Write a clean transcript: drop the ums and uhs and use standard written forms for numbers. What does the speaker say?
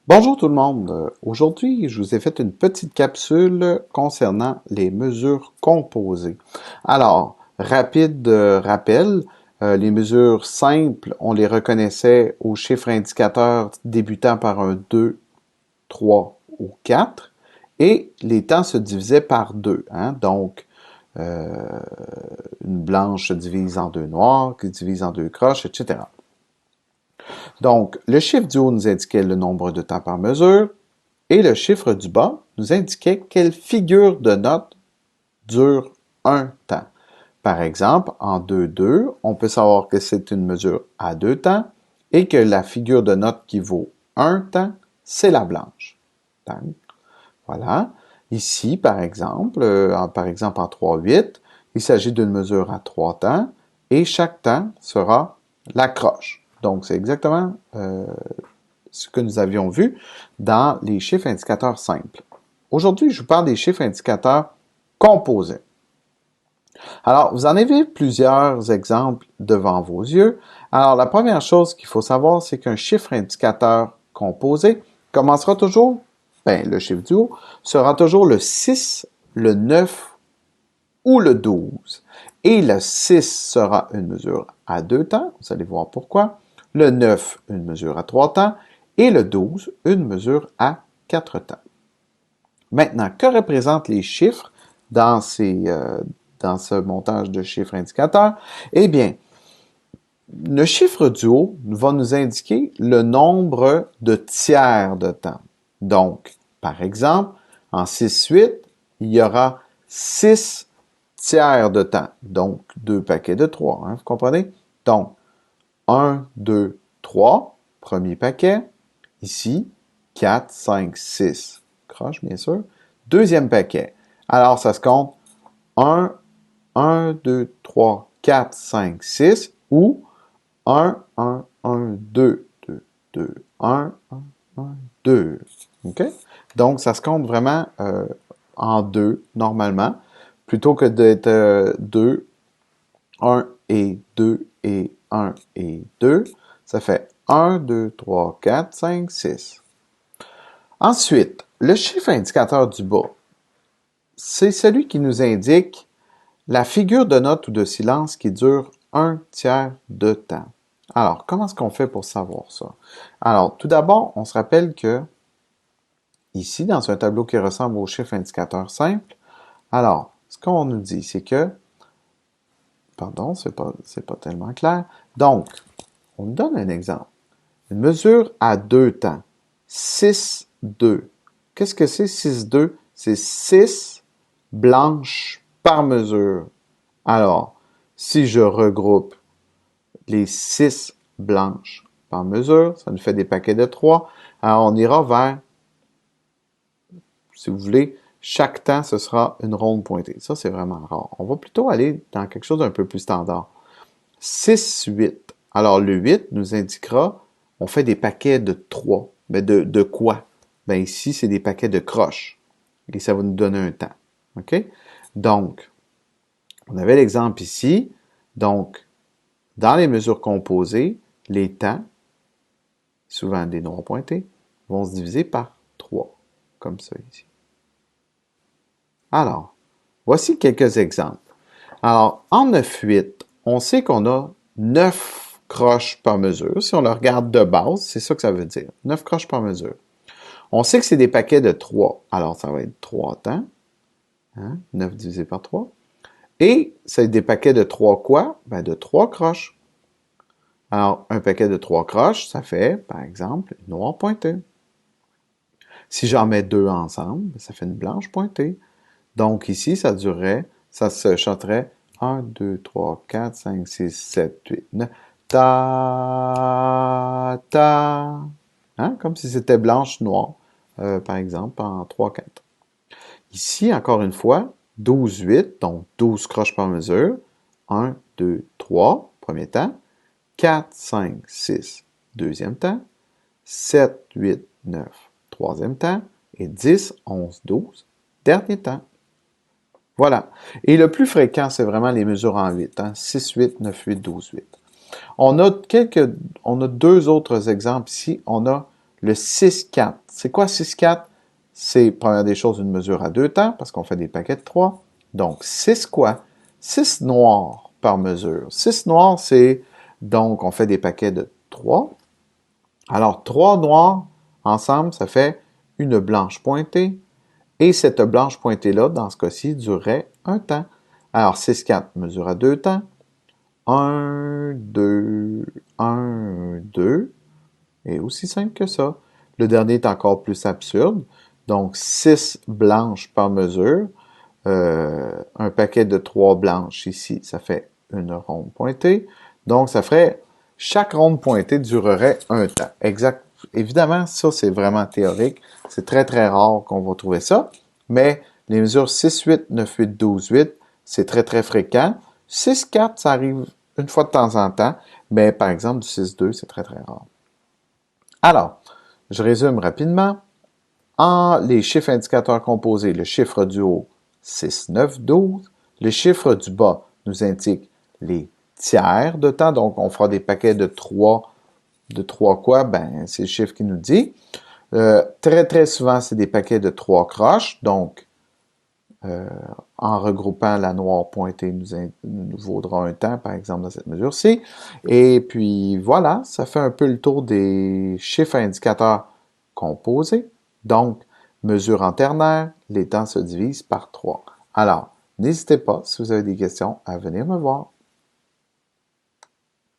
Bonjour tout le monde. Aujourd'hui, je vous ai fait une petite capsule concernant les mesures composées. Alors, rapide rappel, les mesures simples, on les reconnaissait aux chiffres indicateurs débutant par un 2, 3 ou 4, et les temps se divisaient par 2. Donc, une blanche se divise en deux noirs, qui se divise en deux croches, etc. Donc, le chiffre du haut nous indiquait le nombre de temps par mesure, et le chiffre du bas nous indiquait quelle figure de note dure un temps. Par exemple, en 2-2, on peut savoir que c'est une mesure à deux temps et que la figure de note qui vaut un temps, c'est la blanche. Donc, voilà. Ici, par exemple, en 3-8, il s'agit d'une mesure à trois temps et chaque temps sera la croche. Donc, c'est exactement ce que nous avions vu dans les chiffres indicateurs simples. Aujourd'hui, je vous parle des chiffres indicateurs composés. Alors, vous en avez plusieurs exemples devant vos yeux. Alors, la première chose qu'il faut savoir, c'est qu'un chiffre indicateur composé commencera toujours, le chiffre du haut, sera toujours le 6, le 9 ou le 12. Et le 6 sera une mesure à deux temps, vous allez voir pourquoi. Le 9, une mesure à trois temps. Et le 12, une mesure à quatre temps. Maintenant, que représentent les chiffres dans ce montage de chiffres indicateurs? Eh bien, le chiffre du haut va nous indiquer le nombre de tiers de temps. Donc, par exemple, en 6-8, il y aura 6 tiers de temps. Donc, deux paquets de 3, vous comprenez? Donc, 1, 2, 3, premier paquet. Ici, 4, 5, 6. Croche, bien sûr. Deuxième paquet. Alors, ça se compte 1, 2, 3, 4, 5, 6 ou 1, 1, 1, 2, 2, 2, 1, 1, 1, 2. OK? Donc, ça se compte vraiment en deux, normalement, plutôt que d'être 2, 1 et 2 et 1 et 2. Ça fait 1, 2, 3, 4, 5, 6. Ensuite, le chiffre indicateur du bas, c'est celui qui nous indique la figure de note ou de silence qui dure un tiers de temps. Alors, comment est-ce qu'on fait pour savoir ça? Alors, tout d'abord, on se rappelle que ici, dans un tableau qui ressemble au chiffre indicateur simple, alors, ce qu'on nous dit, c'est que, pardon, c'est pas tellement clair. Donc, on nous donne un exemple. Une mesure à deux temps. 6-2. Qu'est-ce que c'est 6-2? C'est 6 blanches par mesure. Alors, si je regroupe les 6 blanches par mesure, ça nous fait des paquets de 3. Alors, on ira vers, si vous voulez, chaque temps, ce sera une ronde pointée. Ça, c'est vraiment rare. On va plutôt aller dans quelque chose d'un peu plus standard. 6-8. Alors, le 8 nous indiquera, on fait des paquets de 3. Mais de quoi? Ben ici, c'est des paquets de croches. Et ça va nous donner un temps. OK? Donc, on avait l'exemple ici. Donc, dans les mesures composées, les temps, souvent des nombres pointés, vont se diviser par 3, comme ça ici. Alors, voici quelques exemples. Alors, en 9-8, on sait qu'on a 9 croches par mesure. Si on le regarde de base, c'est ça que ça veut dire. 9 croches par mesure. On sait que c'est des paquets de 3. Alors, ça va être 3 temps. 9 divisé par 3. Et c'est des paquets de 3 quoi? Ben, de 3 croches. Alors, un paquet de 3 croches, ça fait, par exemple, une noire pointée. Si j'en mets deux ensemble, ça fait une blanche pointée. Donc, ici, ça se chanterait 1, 2, 3, 4, 5, 6, 7, 8, 9. Ta, ta. Comme si c'était blanche-noire, par exemple, en 3, 4. Ici, encore une fois, 12, 8, donc 12 croches par mesure. 1, 2, 3, premier temps. 4, 5, 6, deuxième temps. 7, 8, 9, troisième temps. Et 10, 11, 12, dernier temps. Voilà. Et le plus fréquent, c'est vraiment les mesures en 8. 6, 8, 9, 8, 12, 8. On a deux autres exemples ici. On a Le 6-4. C'est quoi 6-4? C'est, première des choses, une mesure à 2 temps, parce qu'on fait des paquets de 3. Donc, 6 quoi? 6 noirs par mesure. 6 noirs, c'est, donc, on fait des paquets de 3. Alors, 3 noirs, ensemble, ça fait une blanche pointée. Et cette blanche pointée-là, dans ce cas-ci, durerait un temps. Alors, 6-4 mesure à 2 temps. 1, 2, 1, 2. Et aussi simple que ça. Le dernier est encore plus absurde. Donc, 6 blanches par mesure. Un paquet de 3 blanches ici, ça fait une ronde pointée. Donc, ça ferait, chaque ronde pointée durerait un temps. Exact. Évidemment, ça, c'est vraiment théorique. C'est très, très rare qu'on va trouver ça. Mais les mesures 6, 8, 9, 8, 12, 8, c'est très, très fréquent. 6, 4, ça arrive une fois de temps en temps. Mais par exemple, du 6, 2, c'est très, très rare. Alors, je résume rapidement. En les chiffres indicateurs composés, le chiffre du haut, 6, 9, 12. Le chiffre du bas nous indique les tiers de temps. Donc, on fera des paquets de 3. De 3 quoi? Ben, c'est le chiffre qui nous dit. Très, très souvent, c'est des paquets de 3 croches. Donc, en regroupant la noire pointée nous vaudra un temps, par exemple, dans cette mesure-ci. Et puis, voilà, ça fait un peu le tour des chiffres indicateurs composés. Donc, mesure en ternaire, les temps se divisent par 3. Alors, n'hésitez pas, si vous avez des questions, à venir me voir.